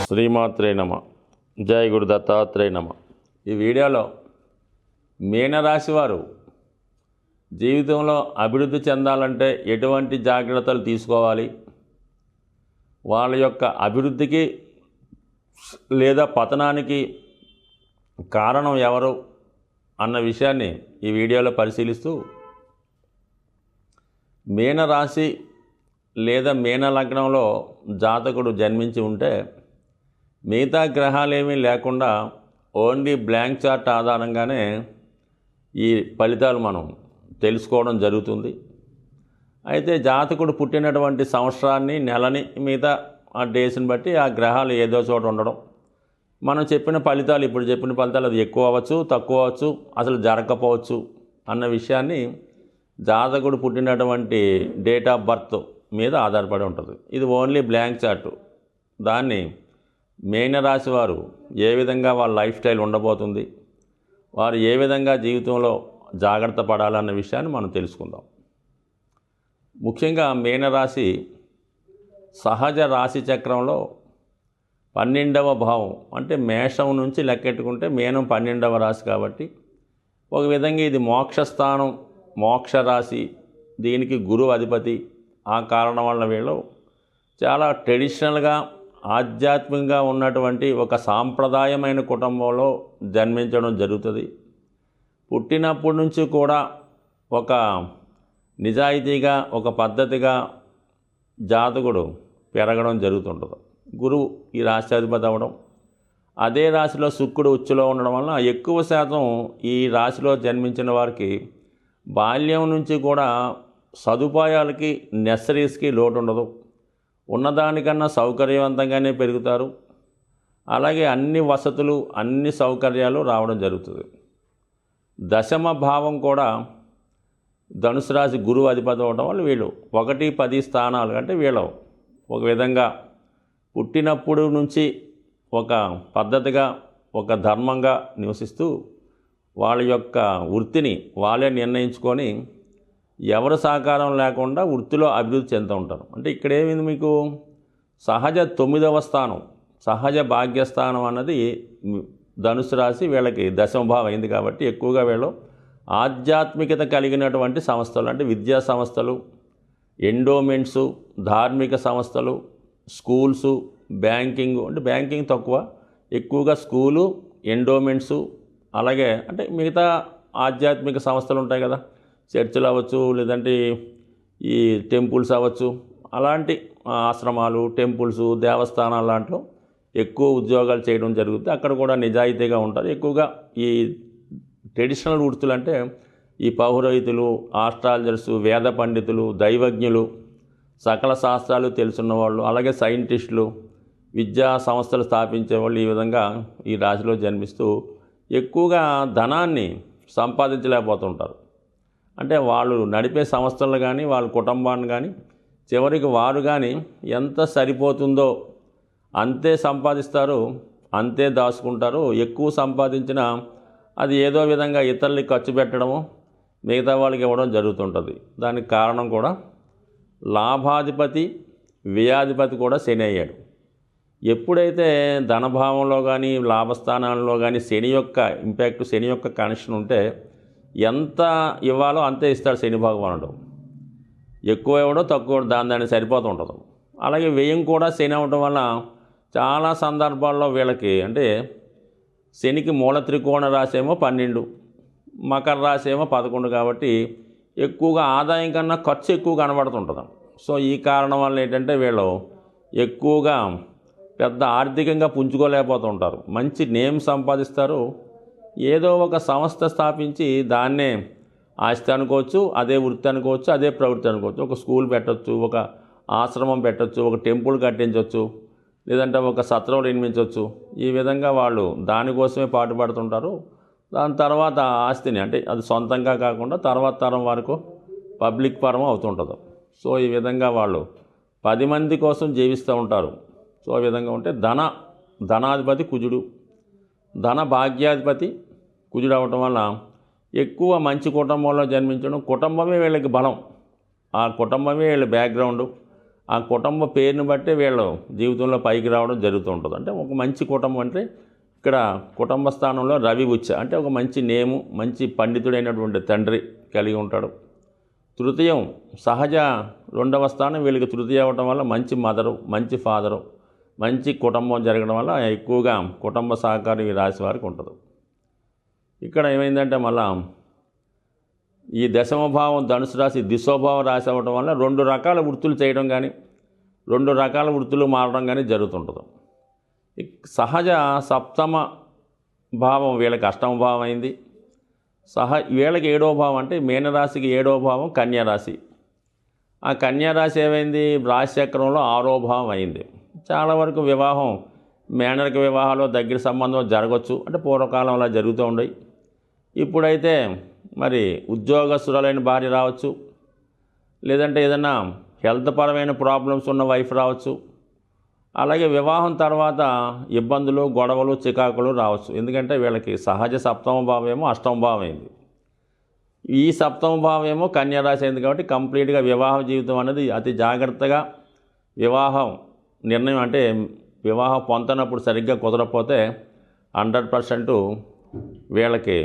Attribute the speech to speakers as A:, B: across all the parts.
A: శ్రీమాత్రే నమ. జై గురు దత్తాత్రేయ నమ. ఈ వీడియోలో మీనరాశి వారు జీవితంలో అభివృద్ధి చెందాలంటే ఎటువంటి జాగ్రత్తలు తీసుకోవాలి, వాళ్ళ యొక్క అభివృద్ధికి లేదా పతనానికి కారణం ఎవరు అన్న విషయాన్ని ఈ వీడియోలో పరిశీలిస్తూ, మీనరాశి లేదా మీన లగ్నంలో జాతకుడు జన్మించి ఉంటే మిగతా గ్రహాలేమీ లేకుండా ఓన్లీ బ్లాంక్ చార్ట్ ఆధారంగానే ఈ ఫలితాలు మనం తెలుసుకోవడం జరుగుతుంది. అయితే జాతకుడు పుట్టినటువంటి సంవత్సరాన్ని, నెలని, మిగతా ఆ డేస్ని బట్టి ఆ గ్రహాలు ఏదో చోట ఉండడం, మనం చెప్పిన ఫలితాలు, ఇప్పుడు చెప్పిన ఫలితాలు అది ఎక్కువ అవ్వచ్చు, తక్కువ అవ్వచ్చు, అసలు జరగకపోవచ్చు అన్న విషయాన్ని జాతకుడు పుట్టినటువంటి డేట్ ఆఫ్ బర్త్ మీద ఆధారపడి ఉంటుంది. ఇది ఓన్లీ బ్లాంక్ చార్టు. దాన్ని మీనరాశి వారు ఏ విధంగా వాళ్ళ లైఫ్ స్టైల్ ఉండబోతుంది, వారు ఏ విధంగా జీవితంలో జాగ్రత్త పడాలన్న విషయాన్ని మనం తెలుసుకుందాం. ముఖ్యంగా మీనరాశి సహజ రాశి చక్రంలో 12వ భావం, అంటే మేషం నుంచి లెక్కెట్టుకుంటే మీనం 12వ రాశి కాబట్టి ఒక విధంగా ఇది మోక్షస్థానం, మోక్ష రాశి. దీనికి గురువు అధిపతి. ఆ కారణం వల్ల వీళ్ళు చాలా ట్రెడిషనల్గా, ఆధ్యాత్మికంగా ఉన్నటువంటి ఒక సాంప్రదాయమైన కుటుంబంలో జన్మించడం జరుగుతుంది. పుట్టినప్పటి నుంచి కూడా ఒక నిజాయితీగా, ఒక పద్ధతిగా జాతకుడు పెరగడం జరుగుతుంటుంది. గురువు ఈ రాశ్యాధిపతి అవ్వడం, అదే రాశిలో శుక్రుడు ఉచ్చులో ఉండడం వలన ఎక్కువ శాతం ఈ రాశిలో జన్మించిన వారికి బాల్యం నుంచి కూడా సదుపాయాలకి, నెసరీస్కి లోటు ఉండదు. ఉన్నదానికన్నా సౌకర్యవంతంగానే పెరుగుతారు. అలాగే అన్ని వసతులు, అన్ని సౌకర్యాలు రావడం జరుగుతుంది. దశమ భావం కూడా ధనుసు రాశి గురువు అధిపతి అవ్వడం వల్ల వీళ్ళు 1, 10 స్థానాలు, అంటే వీళ్ళు ఒక విధంగా పుట్టినప్పుడు నుంచి ఒక పద్ధతిగా, ఒక ధర్మంగా నివసిస్తూ వాళ్ళ యొక్క వృత్తిని వాళ్ళే నిర్ణయించుకొని ఎవరి సహకారం లేకుండా వృత్తిలో అభివృద్ధి చెందుతూ ఉంటారు. అంటే ఇక్కడ ఏమైంది, మీకు సహజ 9వ స్థానం, సహజ భాగ్యస్థానం అన్నది ధనుసు రాశి వీళ్ళకి దశమభావం అయింది కాబట్టి ఎక్కువగా వీళ్ళు ఆధ్యాత్మికత కలిగినటువంటి సంస్థలు, అంటే విద్యా సంస్థలు, ఎండోమెంట్సు, ధార్మిక సంస్థలు, స్కూల్సు, బ్యాంకింగ్, అంటే బ్యాంకింగ్ తక్కువ, ఎక్కువగా స్కూలు, ఎండోమెంట్సు, అలాగే అంటే మిగతా ఆధ్యాత్మిక సంస్థలు ఉంటాయి కదా, చర్చిలు అవ్వచ్చు, లేదంటే ఈ టెంపుల్స్ అవ్వచ్చు, అలాంటి ఆశ్రమాలు, టెంపుల్స్, దేవస్థానాలు లాంటిలో ఎక్కువ ఉద్యోగాలు చేయడం జరుగుతుంది. అక్కడ కూడా నిజాయితీగా ఉంటారు. ఎక్కువగా ఈ ట్రెడిషనల్ వృత్తులు అంటే ఈ పౌరోహితులు, ఆస్ట్రాలజర్సు, వేద పండితులు, దైవజ్ఞులు, సకల శాస్త్రాలు తెలుసున్న వాళ్ళు, అలాగే సైంటిస్టులు, విద్యా సంస్థలు స్థాపించే వాళ్ళు ఈ విధంగా ఈ రాశిలో జన్మిస్తూ ఎక్కువగా ధనాన్ని సంపాదించలేకపోతుంటారు. అంటే వాళ్ళు నడిపే సంస్థలు కానీ, వాళ్ళ కుటుంబాన్ని కానీ చివరికి వారు కానీ ఎంత సరిపోతుందో అంతే సంపాదిస్తారు, అంతే దాచుకుంటారు. ఎక్కువ సంపాదించినా అది ఏదో విధంగా ఇతరులకి ఖర్చు పెట్టడము, మిగతా వాళ్ళకి ఇవ్వడం జరుగుతుంటుంది. దానికి కారణం కూడా లాభాధిపతి, వ్యయాధిపతి కూడా శని అయ్యాడు. ఎప్పుడైతే ధనభావంలో కానీ, లాభస్థానాల్లో కానీ శని యొక్క ఇంపాక్ట్, శని యొక్క కనెక్షన్ ఉంటే ఎంత ఇవ్వాలో అంతే ఇస్తాడు శని భగవానుడు. ఎక్కువ ఇవ్వడం, తక్కువ దాన్ని సరిపోతూ ఉంటుంది. అలాగే వ్యయం కూడా శని అవ్వడం వల్ల చాలా సందర్భాల్లో వీళ్ళకి, అంటే శనికి మూల త్రికోణ రాశి ఏమో 12, మకర రాశి ఏమో 11 కాబట్టి ఎక్కువగా ఆదాయం కన్నా ఖర్చు ఎక్కువ కనబడుతుంటుంది. సో ఈ కారణం వల్ల ఏంటంటే వీళ్ళు ఎక్కువగా పెద్ద ఆర్థికంగా పుంజుకోలేకపోతుంటారు. మంచి నేమ్ సంపాదిస్తారు. ఏదో ఒక సంస్థ స్థాపించి దాన్నే ఆస్తి అనుకోవచ్చు, అదే వృత్తి అనుకోవచ్చు, అదే ప్రవృత్తి అనుకోవచ్చు. ఒక స్కూల్ పెట్టచ్చు, ఒక ఆశ్రమం పెట్టచ్చు, ఒక టెంపుల్ కట్టించవచ్చు, లేదంటే ఒక సత్రం నిర్మించవచ్చు. ఈ విధంగా వాళ్ళు దానికోసమే పాటుపడుతుంటారు. దాని తర్వాత ఆస్తిని, అంటే అది సొంతంగా కాకుండా తర్వాత తరం వరకు పబ్లిక్ పరం అవుతుంటుంది. సో ఈ విధంగా వాళ్ళు 10 మంది కోసం జీవిస్తూ ఉంటారు. సో ఈ విధంగా ఉంటే ధనాధిపతి కుజుడు, ధన భాగ్యాధిపతి కుజుడు అవటం వల్ల ఎక్కువ మంచి కుటుంబంలో జన్మించడం, కుటుంబమే వీళ్ళకి బలం, ఆ కుటుంబమే వీళ్ళ బ్యాక్గ్రౌండు, ఆ కుటుంబ పేరుని బట్టి వీళ్ళు జీవితంలో పైకి రావడం జరుగుతూ ఉంటుంది. అంటే ఒక మంచి కుటుంబం అంటే ఇక్కడ కుటుంబ స్థానంలో రవి ఉచ్చ అంటే ఒక మంచి నేము, మంచి పండితుడైనటువంటి తండ్రి కలిగి ఉంటాడు. తృతీయం సహజ రెండవ స్థానం వీళ్ళకి తృతీయ అవ్వడం వల్ల మంచి మదరు, మంచి ఫాదరు, మంచి కుటుంబం జరగడం వల్ల ఎక్కువగా కుటుంబ సహకారం ఈ రాశి వారికి ఉంటుంది. ఇక్కడ ఏమైందంటే మళ్ళా ఈ దశమభావం ధనుసు రాశి దిశోభావం రాశి అవ్వడం వల్ల 2 రకాల వృత్తులు చేయడం కానీ 2 రకాల వృత్తులు మారడం కానీ జరుగుతుంటుంది. సహజ సప్తమ భావం వీళ్ళకి అష్టమ భావం అయింది. వీళ్ళకి 7వ భావం అంటే మీనరాశికి 7వ భావం కన్యారాశి. ఆ కన్యారాశి ఏమైంది రాశిచక్రంలో 6వ భావం అయింది. చాలా వరకు వివాహం మేనరిక వివాహాలు దగ్గర సంబంధం జరగవచ్చు, అంటే పూర్వకాలంలో జరుగుతూ ఉండేవి. ఇప్పుడైతే మరి ఉద్యోగస్తురాలైన భార్య రావచ్చు, లేదంటే ఏదైనా హెల్త్ పరమైన ప్రాబ్లమ్స్ ఉన్న వైఫ్ రావచ్చు. అలాగే వివాహం తర్వాత ఇబ్బందులు, గొడవలు, చికాకులు రావచ్చు. ఎందుకంటే వీళ్ళకి సహజ సప్తమ భావం ఏమో అష్టమ భావం అయింది, ఈ సప్తమ భావం ఏమో కన్యారాశి అయింది. కాబట్టి కంప్లీట్గా వివాహ జీవితం అనేది అతి జాగ్రత్తగా వివాహం నిర్ణయం అంటే వివాహం పొందనప్పుడు సరిగ్గా కుదరకపోతే 100% వీళ్ళకి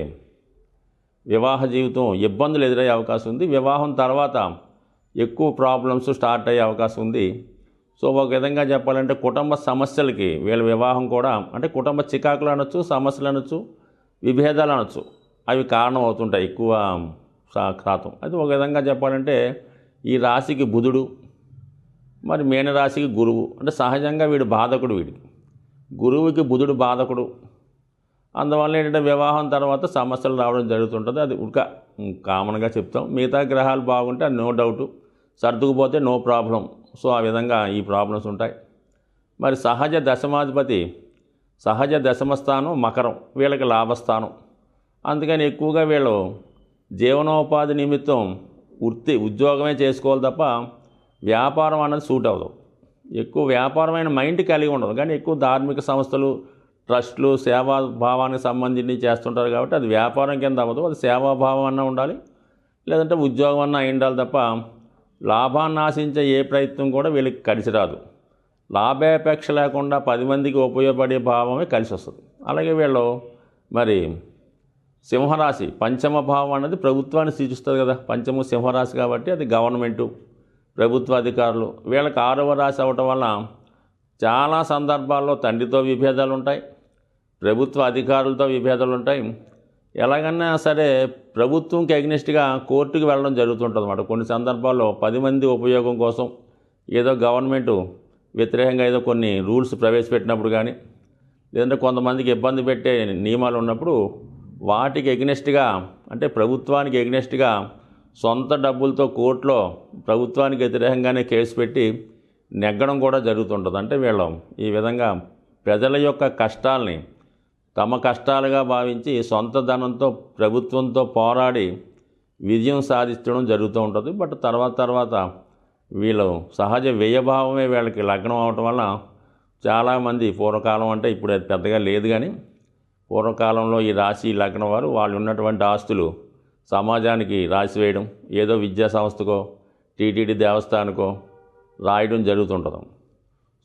A: వివాహ జీవితం ఇబ్బందులు ఎదురయ్యే అవకాశం ఉంది. వివాహం తర్వాత ఎక్కువ ప్రాబ్లమ్స్ స్టార్ట్ అయ్యే అవకాశం ఉంది. సో ఒక విధంగా చెప్పాలంటే కుటుంబ సమస్యలకి వీళ్ళ వివాహం కూడా అంటే కుటుంబ చికాకులు అనొచ్చు, సమస్యలు అనొచ్చు, విభేదాలు అనొచ్చు, అవి కారణం అవుతుంటాయి ఎక్కువ శాతం. అది ఒక విధంగా చెప్పాలంటే ఈ రాశికి బుధుడు, మరి మీనరాశికి గురువు. అంటే సహజంగా వీడు బాధకుడు, వీడికి గురువుకి బుధుడు బాధకుడు. అందువల్ల ఏంటంటే వివాహం తర్వాత సమస్యలు రావడం జరుగుతుంటుంది. అది కామన్గా చెప్తాం. మిగతా గ్రహాలు బాగుంటే అది నో డౌటు, సర్దుకుపోతే నో ప్రాబ్లం. సో ఆ విధంగా ఈ ప్రాబ్లమ్స్ ఉంటాయి. మరి సహజ దశమాధిపతి సహజ దశమస్థానం మకరం, వీళ్ళకి లాభస్థానం. అందుకని ఎక్కువగా వీళ్ళు జీవనోపాధి నిమిత్తం ఉద్యోగమే చేసుకోవాలి తప్ప వ్యాపారం అన్నది సూట్ అవ్వదు. ఎక్కువ వ్యాపారమైన మైండ్ కలిగి ఉండదు, కానీ ఎక్కువ ధార్మిక సంస్థలు, ట్రస్టులు, సేవాభావానికి సంబంధించి చేస్తుంటారు. కాబట్టి అది వ్యాపారం కింద అవ్వదు, అది సేవాభావం అన్నా ఉండాలి, లేదంటే ఉద్యోగం అన్నా అయి ఉండాలి తప్ప లాభాన్ని ఆశించే ఏ ప్రయత్నం కూడా వీళ్ళకి కలిసి రాదు. లాభాపేక్ష లేకుండా 10 మందికి ఉపయోగపడే భావమే కలిసి వస్తుంది. అలాగే వీళ్ళు మరి సింహరాశి పంచమ భావం అనేది ప్రభుత్వాన్ని సూచిస్తుంది కదా, పంచమ సింహరాశి కాబట్టి అది గవర్నమెంటు, ప్రభుత్వ అధికారులు. వీళ్ళకి 6వ రాశి అవ్వటం వల్ల చాలా సందర్భాల్లో తండ్రితో విభేదాలు ఉంటాయి, ప్రభుత్వ అధికారులతో విభేదాలు ఉంటాయి. ఎలాగన్నా సరే ప్రభుత్వంకి అగ్నిస్ట్గా కోర్టుకు వెళ్ళడం జరుగుతుంటుంది అన్నమాట. కొన్ని సందర్భాల్లో 10 మంది ఉపయోగం కోసం ఏదో గవర్నమెంటు వ్యతిరేకంగా ఏదో కొన్ని రూల్స్ ప్రవేశపెట్టినప్పుడు కానీ, లేదంటే కొంతమందికి ఇబ్బంది పెట్టే నియమాలు ఉన్నప్పుడు వాటికి ఎగ్నెస్ట్గా అంటే ప్రభుత్వానికి ఎగ్నెస్ట్గా సొంత డబ్బులతో కోర్టులో ప్రభుత్వానికి వ్యతిరేకంగానే కేసు పెట్టి నెగ్గడం కూడా జరుగుతుంటుంది. అంటే వీళ్ళు ఈ విధంగా ప్రజల యొక్క కష్టాలని తమ కష్టాలుగా భావించి సొంత ధనంతో ప్రభుత్వంతో పోరాడి విజయం సాధించడం జరుగుతూ ఉంటుంది. బట్ తర్వాత వీళ్ళు సహజ వ్యయభావమే వీళ్ళకి లగ్నం అవటం వల్ల చాలామంది పూర్వకాలం అంటే ఇప్పుడు అది పెద్దగా లేదు, కానీ పూర్వకాలంలో ఈ రాశి లగ్నం వారు వాళ్ళు ఉన్నటువంటి ఆస్తులు సమాజానికి రాసి వేయడం, ఏదో విద్యా సంస్థకో టీటీడీ దేవస్థానకో రాయడం జరుగుతుంటుంది.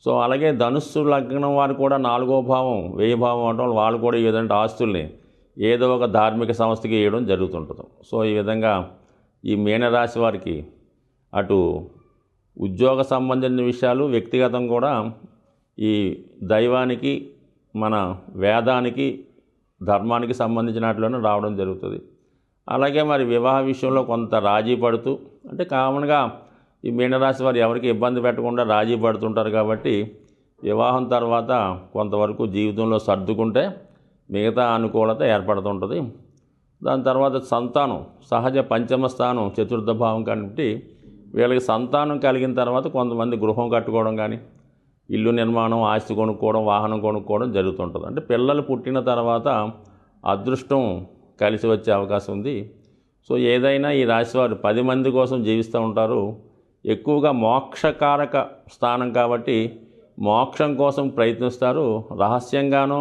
A: సో అలాగే ధనుస్సు లగ్నం వారు కూడా 4వ భావం వ్యయభావం అవడం వాళ్ళు కూడా ఈ విధంగా ఆస్తుల్ని ఏదో ఒక ధార్మిక సంస్థకి వేయడం జరుగుతుంటుంది. సో ఈ విధంగా ఈ మీనరాశి వారికి అటు ఉద్యోగ సంబంధించిన విషయాలు, వ్యక్తిగతం కూడా ఈ దైవానికి, మన వేదానికి, ధర్మానికి సంబంధించిన వాటిలోనే రావడం జరుగుతుంది. అలాగే మరి వివాహ విషయంలో కొంత రాజీ పడుతూ, అంటే కామన్గా ఈ మీనరాశి వారు ఎవరికి ఇబ్బంది పెట్టకుండా రాజీ పడుతుంటారు. కాబట్టి వివాహం తర్వాత కొంతవరకు జీవితంలో సర్దుకుంటే మిగతా అనుకూలత ఏర్పడుతుంటుంది. దాని తర్వాత సంతానం సహజ పంచమ స్థానం చతుర్థ భావం కాబట్టి వీళ్ళకి సంతానం కలిగిన తర్వాత కొంతమంది గృహం కట్టుకోవడం కానీ, ఇల్లు నిర్మాణం, ఆస్తి కొనుక్కోవడం, వాహనం కొనుక్కోవడం జరుగుతుంటుంది. అంటే పిల్లలు పుట్టిన తర్వాత అదృష్టం కలిసి వచ్చే అవకాశం ఉంది. సో ఏదైనా ఈ రాశివారు 10 మంది కోసం జీవిస్తూ ఉంటారు. ఎక్కువగా మోక్షకారక స్థానం కాబట్టి మోక్షం కోసం ప్రయత్నిస్తారు. రహస్యంగానో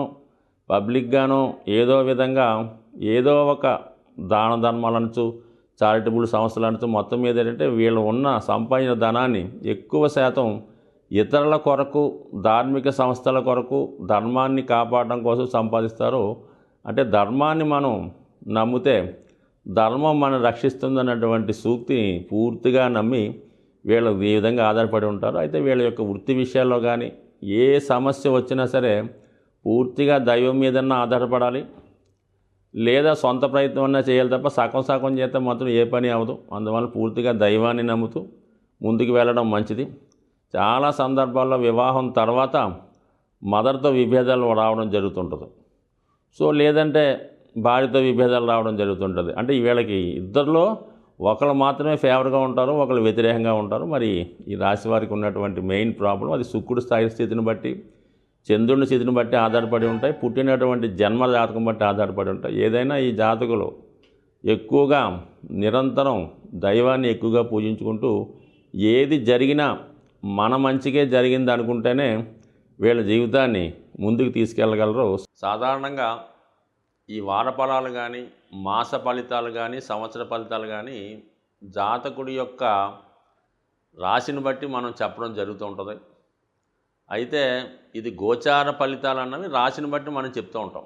A: పబ్లిక్గానో ఏదో విధంగా ఏదో ఒక దాన ధర్మాలు అనొచ్చు, చారిటబుల్ సంస్థలు మొత్తం మీద ఏంటంటే వీళ్ళు ఉన్న సంపాదించిన ధనాన్ని ఎక్కువ శాతం ఇతరుల కొరకు, ధార్మిక సంస్థల కొరకు, ధర్మాన్ని కాపాడడం కోసం సంపాదిస్తారు. అంటే ధర్మాన్ని మనం నమ్మితే ధర్మం మనం రక్షిస్తుందన్నటువంటి సూక్తిని పూర్తిగా నమ్మి వీళ్ళు ఈ విధంగా ఆధారపడి ఉంటారు. అయితే వీళ్ళ యొక్క వృత్తి విషయాల్లో కానీ ఏ సమస్య వచ్చినా సరే పూర్తిగా దైవం మీదన్నా ఆధారపడాలి, లేదా సొంత ప్రయత్నం అన్నా చేయాలి తప్ప సగం సగం చేస్తే మాత్రం ఏ పని అవ్వదు. అందువల్ల పూర్తిగా దైవాన్ని నమ్ముతూ ముందుకు వెళ్ళడం మంచిది. చాలా సందర్భాల్లో వివాహం తర్వాత మదర్తో విభేదాలు రావడం జరుగుతుంటుంది. సో లేదంటే భార్యతో విభేదాలు రావడం జరుగుతుంటుంది. అంటే వీళ్ళకి ఇద్దరిలో ఒకళ్ళు మాత్రమే ఫేవర్గా ఉంటారు, ఒకళ్ళు వ్యతిరేకంగా ఉంటారు. మరి ఈ రాశి వారికి ఉన్నటువంటి మెయిన్ ప్రాబ్లం అది శుక్రుడి స్థాయి స్థితిని బట్టి, చంద్రుని స్థితిని బట్టి ఆధారపడి ఉంటాయి, పుట్టినటువంటి జన్మ జాతకం బట్టి ఆధారపడి ఉంటాయి. ఏదైనా ఈ జాతకులు ఎక్కువగా నిరంతరం దైవాన్ని ఎక్కువగా పూజించుకుంటూ ఏది జరిగినా మన మంచికే జరిగింది అనుకుంటేనే వీళ్ళ జీవితాన్ని ముందుకు తీసుకెళ్ళగలరు. సాధారణంగా ఈ వార ఫలాలు కానీ, మాస ఫలితాలు కానీ, సంవత్సర ఫలితాలు కానీ జాతకుడి యొక్క రాశిని బట్టి మనం చెప్పడం జరుగుతూ ఉంటుంది. అయితే ఇది గోచార ఫలితాలు అన్నవి రాశిని బట్టి మనం చెప్తూ ఉంటాం.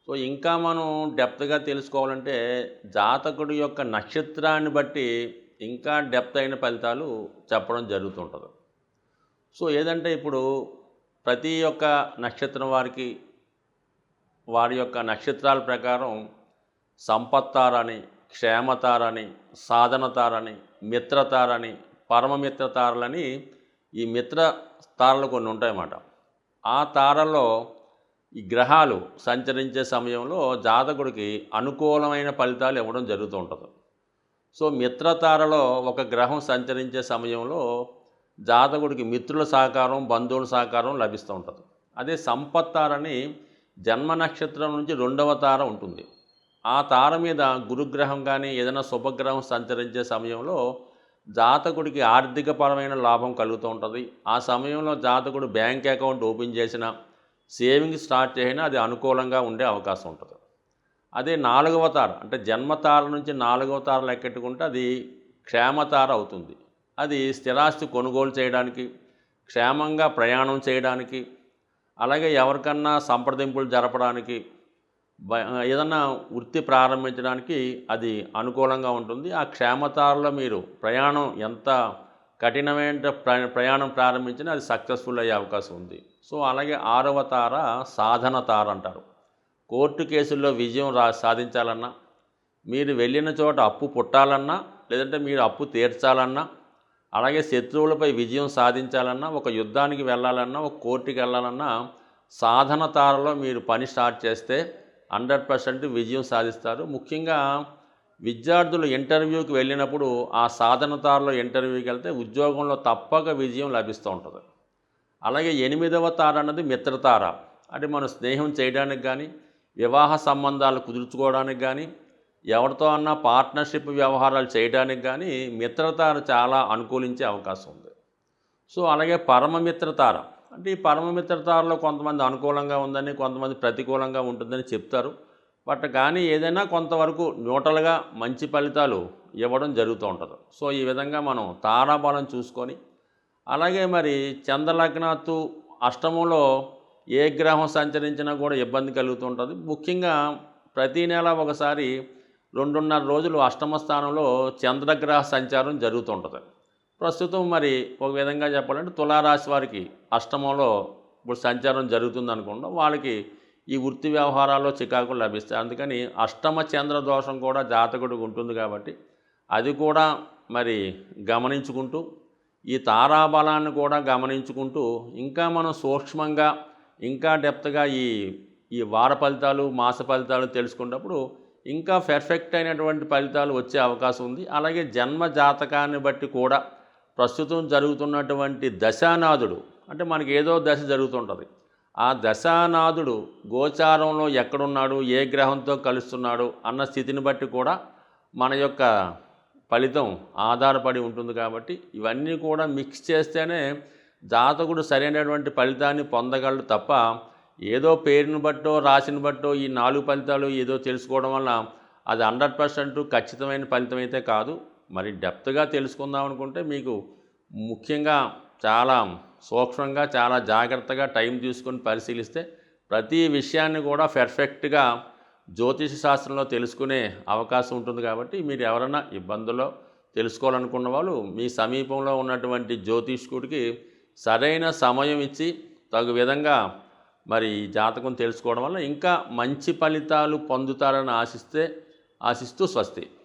A: సో ఇంకా మనం డెప్త్గా తెలుసుకోవాలంటే జాతకుడి యొక్క నక్షత్రాన్ని బట్టి ఇంకా డెప్త్ అయిన ఫలితాలు చెప్పడం జరుగుతుంటుంది. సో ఏదంటే ఇప్పుడు ప్రతి ఒక్క నక్షత్రం వారికి వారి యొక్క నక్షత్రాల ప్రకారం సంపత్తారని, క్షేమతారని, సాధనతారని, మిత్రతారని, పరమమిత్రతారలని ఈ మిత్ర తారలు కొన్ని ఉంటాయన్నమాట. ఆ తారల్లో ఈ గ్రహాలు సంచరించే సమయంలో జాతకుడికి అనుకూలమైన ఫలితాలు ఇవ్వడం జరుగుతూ ఉంటుంది. సో మిత్రతారలో ఒక గ్రహం సంచరించే సమయంలో జాతకుడికి మిత్రుల సహకారం, బంధువుల సహకారం లభిస్తూ ఉంటుంది. అదే సంపత్తారని జన్మ నక్షత్రం నుంచి 2వ తార ఉంటుంది. ఆ తార మీద గురుగ్రహం కానీ ఏదైనా శుభగ్రహం సంచరించే సమయంలో జాతకుడికి ఆర్థికపరమైన లాభం కలుగుతూ ఉంటుంది. ఆ సమయంలో జాతకుడు బ్యాంక్ అకౌంట్ ఓపెన్ చేసినా, సేవింగ్స్ స్టార్ట్ చేసినా అది అనుకూలంగా ఉండే అవకాశం ఉంటుంది. అదే 4వ తార అంటే జన్మతార నుంచి 4వ తార లెక్కెట్టుకుంటే అది క్షేమతార అవుతుంది. అది స్థిరాస్తి కొనుగోలు చేయడానికి, క్షేమంగా ప్రయాణం చేయడానికి, అలాగే ఎవరికన్నా సంప్రదింపులు జరపడానికి, ఏదన్నా వృత్తి ప్రారంభించడానికి అది అనుకూలంగా ఉంటుంది. ఆ క్షేమతారలో మీరు ప్రయాణం ఎంత కఠినమైన ప్రయాణం ప్రారంభించినా అది సక్సెస్ఫుల్ అయ్యే అవకాశం ఉంది. సో అలాగే 6వ తార సాధన తార అంటారు. కోర్టు కేసుల్లో విజయం సాధించాలన్నా, మీరు వెళ్ళిన చోట అప్పు పుట్టాలన్నా, లేదంటే మీరు అప్పు తీర్చాలన్నా, అలాగే శత్రువులపై విజయం సాధించాలన్నా, ఒక యుద్ధానికి వెళ్ళాలన్నా, ఒక కోర్టుకి వెళ్ళాలన్నా సాధన తారలో మీరు పని స్టార్ట్ చేస్తే 100% విజయం సాధిస్తారు. ముఖ్యంగా విద్యార్థులు ఇంటర్వ్యూకి వెళ్ళినప్పుడు ఆ సాధన తారలో ఇంటర్వ్యూకి వెళ్తే ఉద్యోగంలో తప్పక విజయం లభిస్తూ ఉంటుంది. అలాగే 8వ తార అన్నది మిత్రతార. అంటే మనం స్నేహం చేయడానికి కానీ, వివాహ సంబంధాలు కుదుర్చుకోవడానికి కానీ, ఎవరితో అన్నా పార్ట్నర్షిప్ వ్యవహారాలు చేయడానికి కానీ మిత్రతార చాలా అనుకూలించే అవకాశం ఉంది. సో అలాగే పరమమిత్రతార అంటే ఈ పరమమిత్రతారలో కొంతమంది అనుకూలంగా ఉందని, కొంతమంది ప్రతికూలంగా ఉంటుందని చెప్తారు. బట్ కానీ ఏదైనా కొంతవరకు న్యూట్రల్గా మంచి ఫలితాలు ఇవ్వడం జరుగుతూ ఉంటుంది. సో ఈ విధంగా మనం తారాబలం చూసుకొని, అలాగే మరి చంద్రలగ్నాత్తు అష్టమంలో ఏ గ్రహం సంచరించినా కూడా ఇబ్బంది కలుగుతూ ఉంటుంది. ముఖ్యంగా ప్రతీ నెల ఒకసారి 2.5 రోజులు అష్టమ స్థానంలో చంద్రగ్రహ సంచారం జరుగుతుంటుంది. ప్రస్తుతం మరి ఒక విధంగా చెప్పాలంటే తులారాశి వారికి అష్టమంలో ఇప్పుడు సంచారం జరుగుతుంది అనుకుంటాం. వాళ్ళకి ఈ వృత్తి వ్యవహారాల్లో చికాకులు లభిస్తాయి. అందుకని అష్టమ చంద్ర దోషం కూడా జాతకుడికి ఉంటుంది కాబట్టి అది కూడా మరి గమనించుకుంటూ, ఈ తారాబలాన్ని కూడా గమనించుకుంటూ ఇంకా మనం సూక్ష్మంగా ఇంకా డెప్త్గా ఈ వార ఫలితాలు, మాస ఫలితాలు తెలుసుకున్నప్పుడు ఇంకా పర్ఫెక్ట్ అయినటువంటి ఫలితాలు వచ్చే అవకాశం ఉంది. అలాగే జన్మ జాతకాన్ని బట్టి కూడా ప్రస్తుతం జరుగుతున్నటువంటి దశానాథుడు అంటే మనకి ఏదో దశ జరుగుతుంటుంది. ఆ దశానాథుడు గోచారంలో ఎక్కడున్నాడు, ఏ గ్రహంతో కలుస్తున్నాడు అన్న స్థితిని బట్టి కూడా మన యొక్క ఫలితం ఆధారపడి ఉంటుంది. కాబట్టి ఇవన్నీ కూడా మిక్స్ చేస్తేనే జాతకుడు సరైనటువంటి ఫలితాన్ని పొందగలడు తప్ప ఏదో పేరుని బట్టో రాశిని బట్టో ఈ 4 ఫలితాలు ఏదో తెలుసుకోవడం వల్ల అది 100% ఖచ్చితమైన ఫలితం అయితే కాదు. మరి డెప్త్గా తెలుసుకుందాం అనుకుంటే మీకు ముఖ్యంగా చాలా సూక్ష్మంగా, చాలా జాగ్రత్తగా టైం తీసుకొని పరిశీలిస్తే ప్రతి విషయాన్ని కూడా పర్ఫెక్ట్గా జ్యోతిష శాస్త్రంలో తెలుసుకునే అవకాశం ఉంటుంది. కాబట్టి మీరు ఎవరైనా ఇబ్బందుల్లో తెలుసుకోవాలనుకున్న వాళ్ళు మీ సమీపంలో ఉన్నటువంటి జ్యోతిష్కుడికి సరైన సమయం ఇచ్చి తగు విధంగా మరి ఈ జాతకం తెలుసుకోవడం వల్ల ఇంకా మంచి ఫలితాలు పొందుతారని ఆశిస్తూ స్వస్తి.